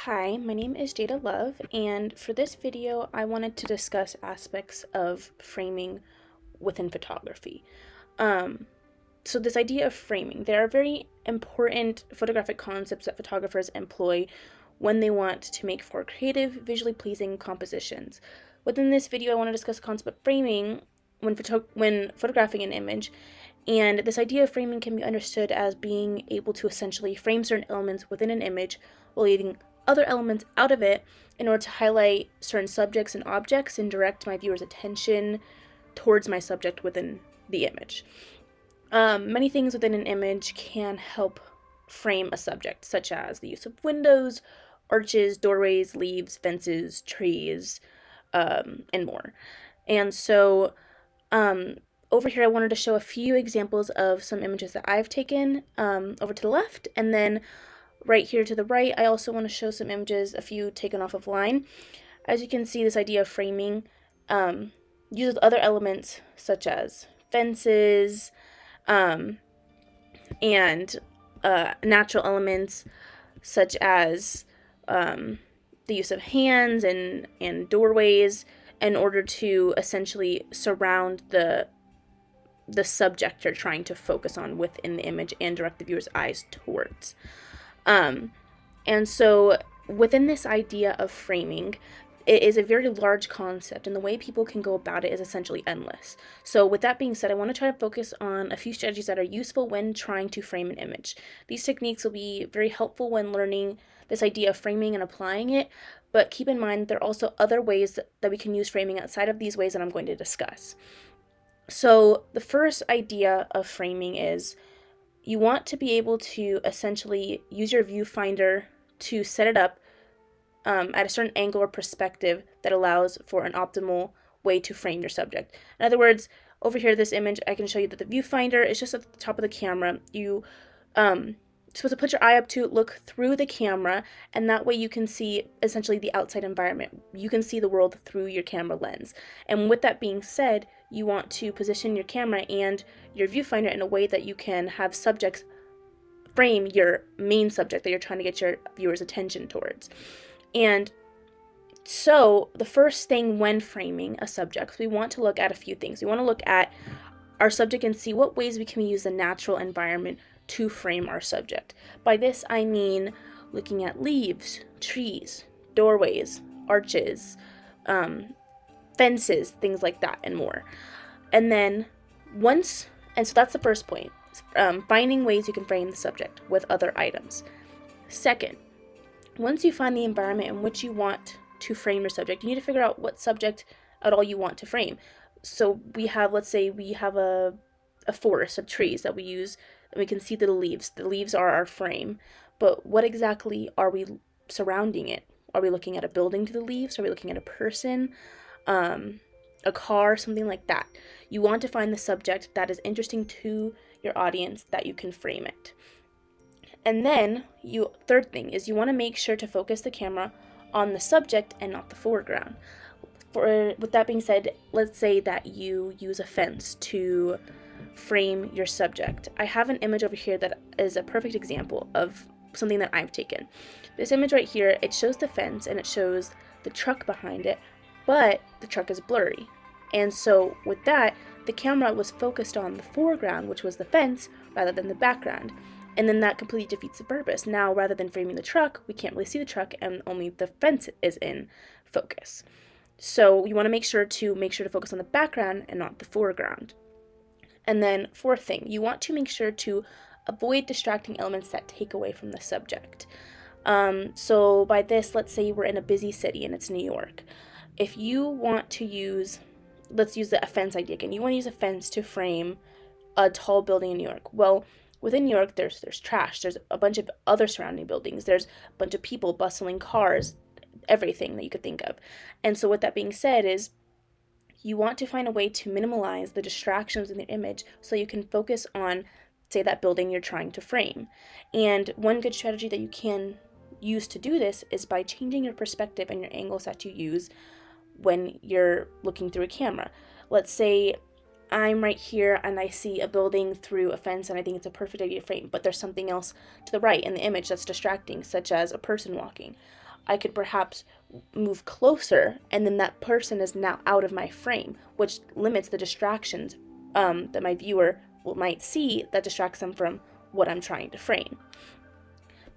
Hi, my name is Jada Love, and for this video, I wanted to discuss aspects of framing within photography. Um, so, this idea of framing, there are very important photographic concepts that photographers employ when they want to make for creative, visually pleasing compositions. Within this video, I want to discuss the concept of framing when photographing an image, and this idea of framing can be understood as being able to essentially frame certain elements within an image while leaving other elements out of it in order to highlight certain subjects and objects and direct my viewer's attention towards my subject within the image. Many things within an image can help frame a subject, such as the use of windows, arches, doorways, leaves, fences, trees, and more. And so, um, over here, I wanted to show a few examples of some images that I've taken over to the left, and then right here to the right, I also want to show some images, a few taken off of line. As you can see, this idea of framing uses other elements such as fences um, and natural elements such as the use of hands and doorways in order to essentially surround the subject you're trying to focus on within the image and direct the viewer's eyes towards. Um, and so within this idea of framing, it is a very large concept, and the way people can go about it is essentially endless. So with that being said, I want to try to focus on a few strategies that are useful when trying to frame an image. These techniques will be very helpful when learning this idea of framing and applying it, but keep in mind there are also other ways that we can use framing outside of these ways that I'm going to discuss. So the first idea of framing is you want to be able to essentially use your viewfinder to set it up at a certain angle or perspective that allows for an optimal way to frame your subject. In other words, over here, this image, I can show you that the viewfinder is just at the top of the camera. You supposed to put your eye up to look through the camera, and that way you can see essentially the outside environment. You can see the world through your camera lens. And with that being said, you want to position your camera and your viewfinder in a way that you can have subjects frame your main subject that you're trying to get your viewer's attention towards. And so the first thing when framing a subject, we want to look at a few things. We want to look at our subject and see what ways we can use the natural environment to frame our subject. By this I mean looking at leaves, trees, doorways, arches, fences, things like that, and more. And then so that's the first point, finding ways you can frame the subject with other items. Second, once you find the environment in which you want to frame your subject, you need to figure out what subject at all you want to frame. So let's say we have a forest of trees that we use, and we can see the leaves. The leaves are our frame, but what exactly are we surrounding it? Are we looking at a building to the leaves? Are we looking at a person, a car, something like that? You want to find the subject that is interesting to your audience that you can frame it. And then third thing is you want to make sure to focus the camera on the subject and not the foreground. With that being said, let's say that you use a fence to frame your subject. I have an image over here that is a perfect example of something that I've taken. This image right here, it shows the fence and it shows the truck behind it, but the truck is blurry. And so with that, the camera was focused on the foreground, which was the fence, rather than the background. And then that completely defeats the purpose. Now, rather than framing the truck, we can't really see the truck and only the fence is in focus. So you want to make sure to focus on the background and not the foreground. And then fourth thing, you want to make sure to avoid distracting elements that take away from the subject. So by this, let's say we're in a busy city and it's New York. If you want to let's use a fence idea again. You want to use a fence to frame a tall building in New York. Well, within New York, there's trash. There's a bunch of other surrounding buildings. There's a bunch of people, bustling cars, everything that you could think of. And so with that being said is you want to find a way to minimize the distractions in the image so you can focus on, say, that building you're trying to frame. And one good strategy that you can use to do this is by changing your perspective and your angles that you use when you're looking through a camera. Let's say I'm right here and I see a building through a fence and I think it's a perfect idea to frame, but there's something else to the right in the image that's distracting, such as a person walking. I could perhaps move closer, and then that person is now out of my frame, which limits the distractions that my viewer might see that distracts them from what I'm trying to frame.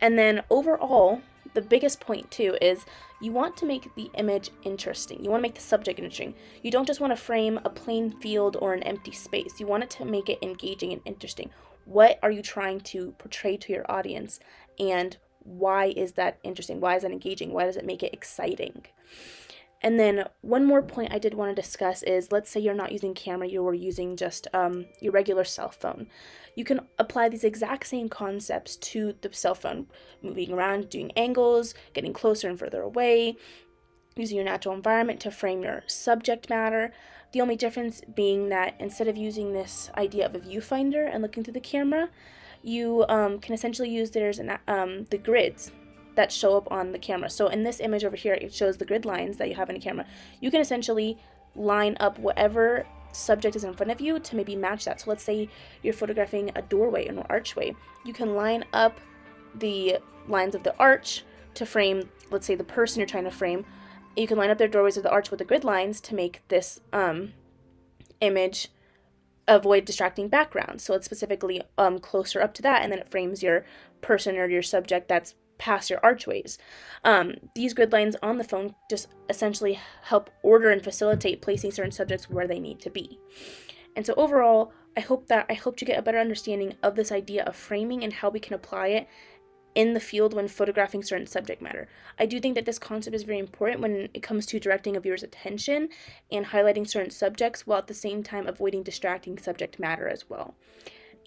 And then overall, the biggest point too is you want to make the image interesting. You want to make the subject interesting. You don't just want to frame a plain field or an empty space. You want it to make it engaging and interesting. What are you trying to portray to your audience, and why is that interesting? Why is that engaging? Why does it make it exciting? And then one more point I did want to discuss is, let's say you're not using camera, you're using just your regular cell phone. You can apply these exact same concepts to the cell phone, moving around, doing angles, getting closer and further away, using your natural environment to frame your subject matter. The only difference being that instead of using this idea of a viewfinder and looking through the camera, you can essentially use the grids that show up on the camera. So in this image over here, it shows the grid lines that you have in a camera. You can essentially line up whatever subject is in front of you to maybe match that. So let's say you're photographing a doorway or an archway. You can line up the lines of the arch to frame, let's say, the person you're trying to frame. You can line up their doorways of the arch with the grid lines to make this image avoid distracting backgrounds. So it's specifically closer up to that, and then it frames your person or your subject that's past your archways. These grid lines on the phone just essentially help order and facilitate placing certain subjects where they need to be. And so overall, I hope you get a better understanding of this idea of framing and how we can apply it in the field when photographing certain subject matter. I do think that this concept is very important when it comes to directing a viewer's attention and highlighting certain subjects, while at the same time avoiding distracting subject matter as well.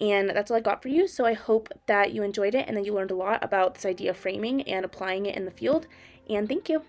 And that's all I got for you. So I hope that you enjoyed it and that you learned a lot about this idea of framing and applying it in the field. And thank you.